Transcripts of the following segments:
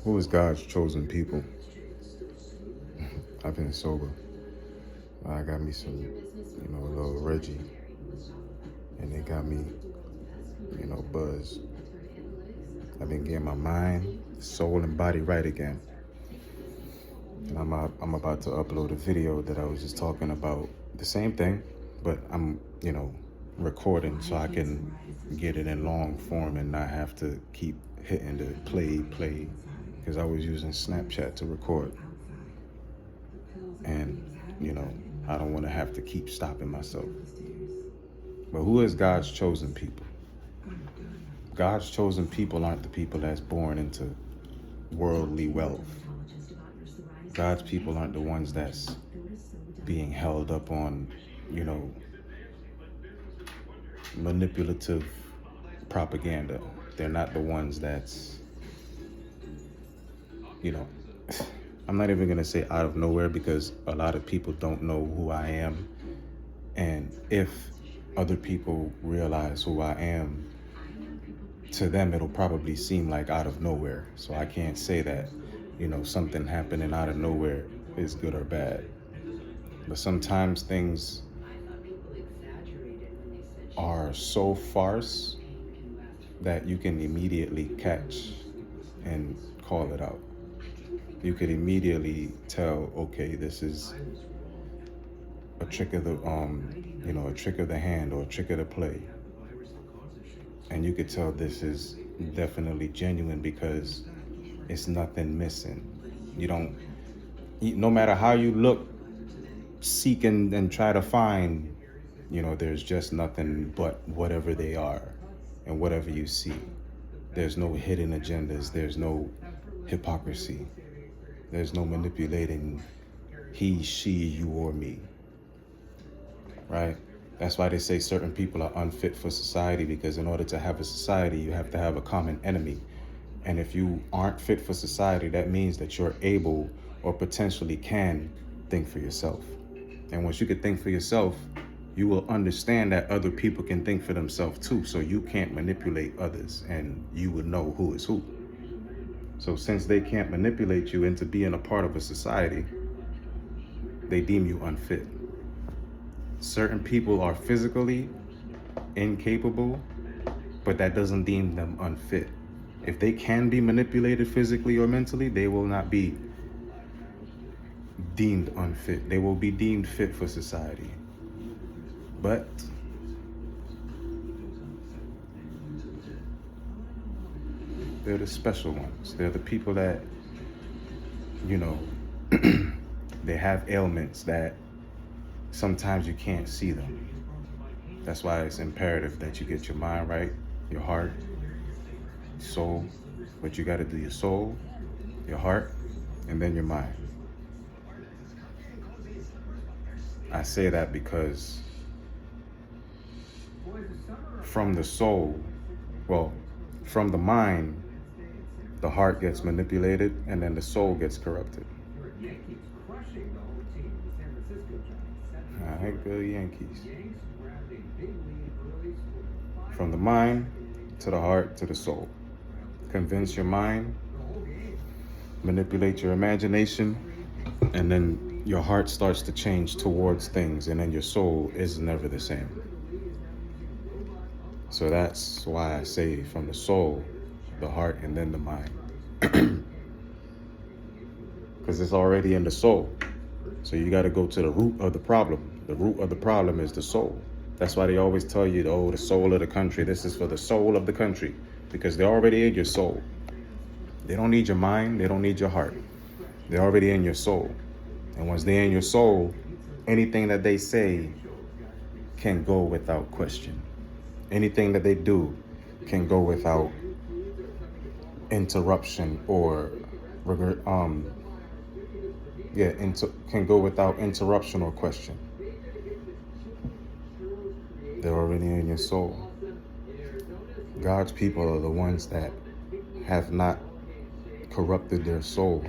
Who is God's chosen people? I've been sober. I got me some, a little Reggie, and they got me, buzz. I've been getting my mind, soul, and body right again. And I'm about to upload a video that I was just talking about the same thing, but I'm, recording so I can get it in long form and not have to keep hitting the play, because I was using Snapchat to record. And, I don't want to have to keep stopping myself. But who is God's chosen people? God's chosen people aren't the people that's born into worldly wealth. God's people aren't the ones that's being held up on, manipulative propaganda. They're not the ones that's, I'm not even going to say out of nowhere, because a lot of people don't know who I am. And if other people realize who I am, to them it'll probably seem like out of nowhere. So I can't say that, something happening out of nowhere is good or bad. But sometimes things are so farce that you can immediately catch and call it out. You could immediately tell, okay, this is a trick of the a trick of the hand or a trick of the play. And you could tell this is definitely genuine because it's nothing missing. No matter how you look, seek and try to find, there's just nothing but whatever they are and whatever you see. There's no hidden agendas. There's no hypocrisy. There's no manipulating he, she, you, or me. Right? That's why they say certain people are unfit for society, because in order to have a society, you have to have a common enemy. And if you aren't fit for society, that means that you're able or potentially can think for yourself. And once you can think for yourself, you will understand that other people can think for themselves too. So you can't manipulate others, and you will know who is who. So since they can't manipulate you into being a part of a society, they deem you unfit. Certain people are physically incapable, but that doesn't deem them unfit. If they can be manipulated physically or mentally, they will not be deemed unfit. They will be deemed fit for society. But they're the special ones. They're the people that, they have ailments that sometimes you can't see them. That's why it's imperative that you get your mind right, your heart, soul. But you got to do your soul, your heart, and then your mind. I say that because from the soul, from the mind, the heart gets manipulated and then the soul gets corrupted. All right, go Yankees. From the mind to the heart to the soul. Convince your mind, manipulate your imagination, and then your heart starts to change towards things, and then your soul is never the same. So that's why I say from the soul, the heart, and then the mind. Because it's already in the soul. So you got to go to the root of the problem. The root of the problem is the soul. That's why they always tell you, oh, the soul of the country. This is for the soul of the country. Because they're already in your soul. They don't need your mind. They don't need your heart. They're already in your soul. And once they're in your soul, anything that they say can go without question. Anything that they do can go without interruption or can go without interruption or question. They're already in your soul. God's people are the ones that have not corrupted their soul.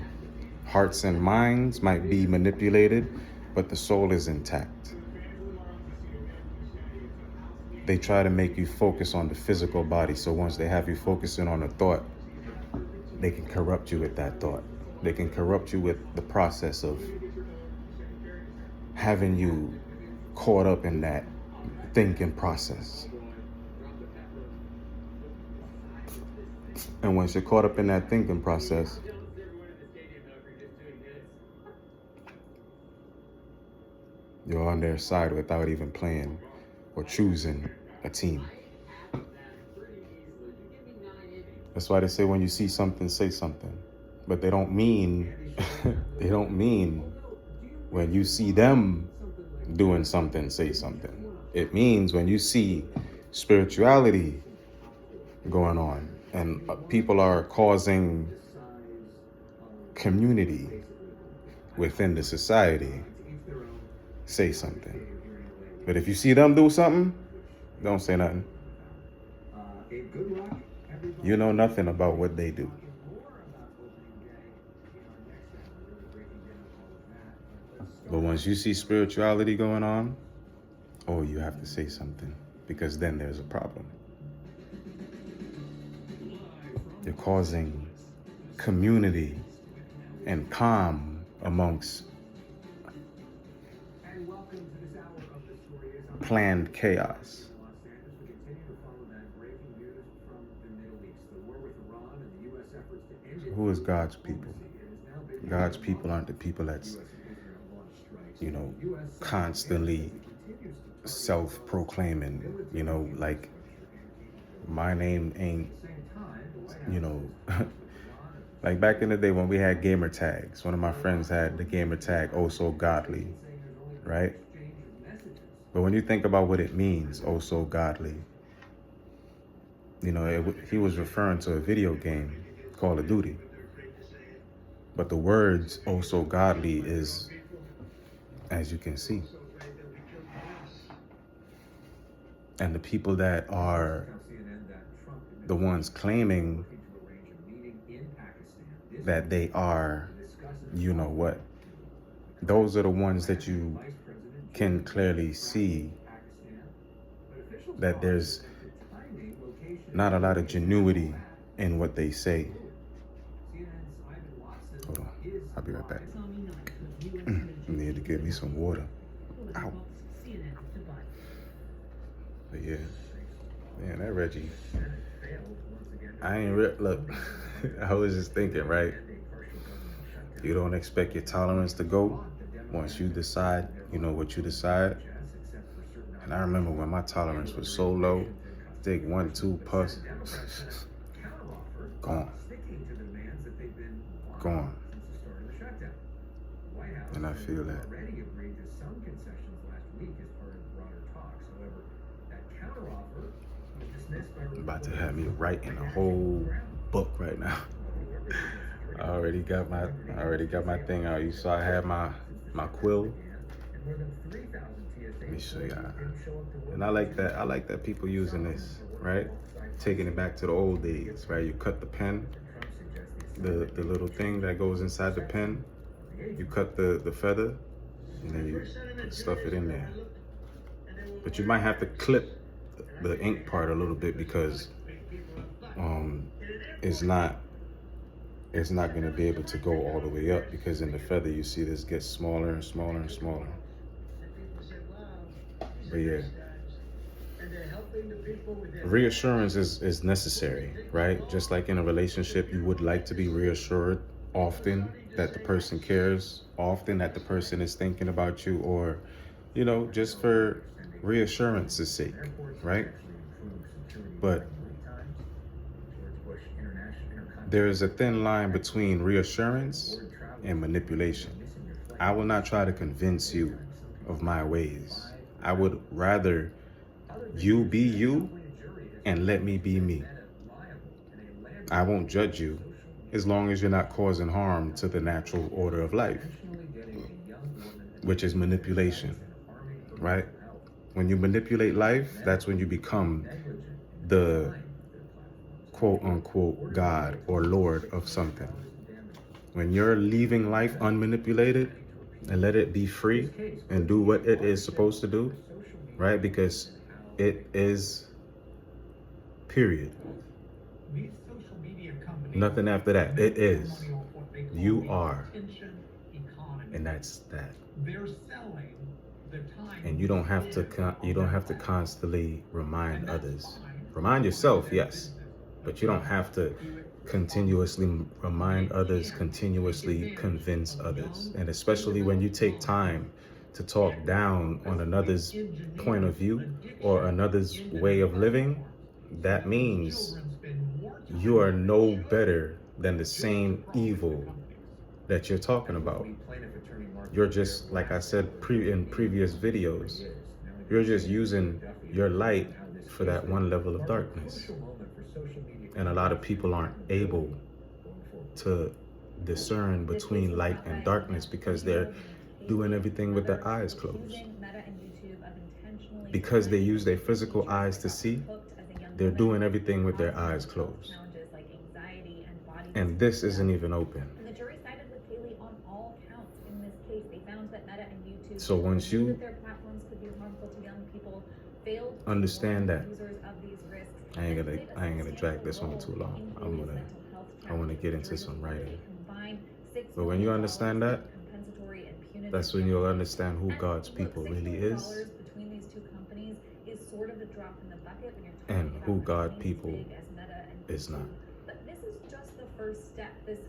Hearts and minds might be manipulated, but the soul is intact. They try to make you focus on the physical body, so once they have you focusing on a thought, they can corrupt you with that thought. They can corrupt you with the process of having you caught up in that thinking process. And once you're caught up in that thinking process, you're on their side without even playing or choosing a team. That's why they say when you see something, say something. But they don't mean, they don't mean when you see them doing something, say something. It means when you see spirituality going on and people are causing community within the society, say something. But if you see them do something, don't say nothing. You know nothing about what they do. But once you see spirituality going on, oh, you have to say something, because then there's a problem. You're causing community and calm amongst planned chaos. Who is God's people? God's people aren't the people that's, constantly self-proclaiming, like my name ain't, like back in the day when we had gamer tags. One of my friends had the gamer tag, oh so godly, right? But when you think about what it means, oh so godly, he was referring to a video game, Call of Duty. But the words, oh so godly, is, as you can see. And the people that are the ones claiming that they are, what, those are the ones that you can clearly see that there's not a lot of genuity in what they say. Hold on, I'll be right back. I need to get me some water. Ow. But yeah, man, that Reggie, look, I was just thinking, right? You don't expect your tolerance to go once you decide, what you decide. And I remember when my tolerance was so low, take 1-2 puffs, gone. And I feel that. About to have me writing a whole book right now. I already got my thing out. You saw I had my quill. Let me show y'all. And I like that people using this, right? Taking it back to the old days, right? You cut the pen, the little thing that goes inside the pen. You cut the feather, and then you stuff it in there. But you might have to clip the ink part a little bit because it's not going to be able to go all the way up, because in the feather you see this gets smaller and smaller and smaller. But yeah, reassurance is necessary, right? Just like in a relationship, you would like to be reassured often that the person cares, often that the person is thinking about you, or just for reassurance's sake, right? But there is a thin line between reassurance and manipulation. I will not try to convince you of my ways. I would rather you be you and let me be me. I won't judge you as long as you're not causing harm to the natural order of life, which is manipulation, right? When you manipulate life, that's when you become the quote unquote God or Lord of something. When you're leaving life unmanipulated and let it be free and do what it is supposed to do, right? Because it is, period. Nothing after that. It is. You are. And that's that. And you don't have to constantly remind others. Remind yourself, yes, but you don't have to continuously remind others, continuously convince others. And especially when you take time to talk down on another's point of view or another's way of living, that means you are no better than the same evil that you're talking about. You're just, like I said in previous videos, you're just using your light for that one level of darkness. And a lot of people aren't able to discern between light and darkness because they're doing everything with their eyes closed. Because they use their physical eyes to see, they're doing everything with their eyes closed. And this isn't even open. And the jury sided with Haley on all counts in this case. They found that Meta and YouTube, so once you that their platforms could be harmful to young people, failed understand that users of these risks. I ain't gonna drag this on too long. I wanna get into some writing. But when you understand that, that's when you'll understand who God's people really is. And who God people is not. But this is just the first step. This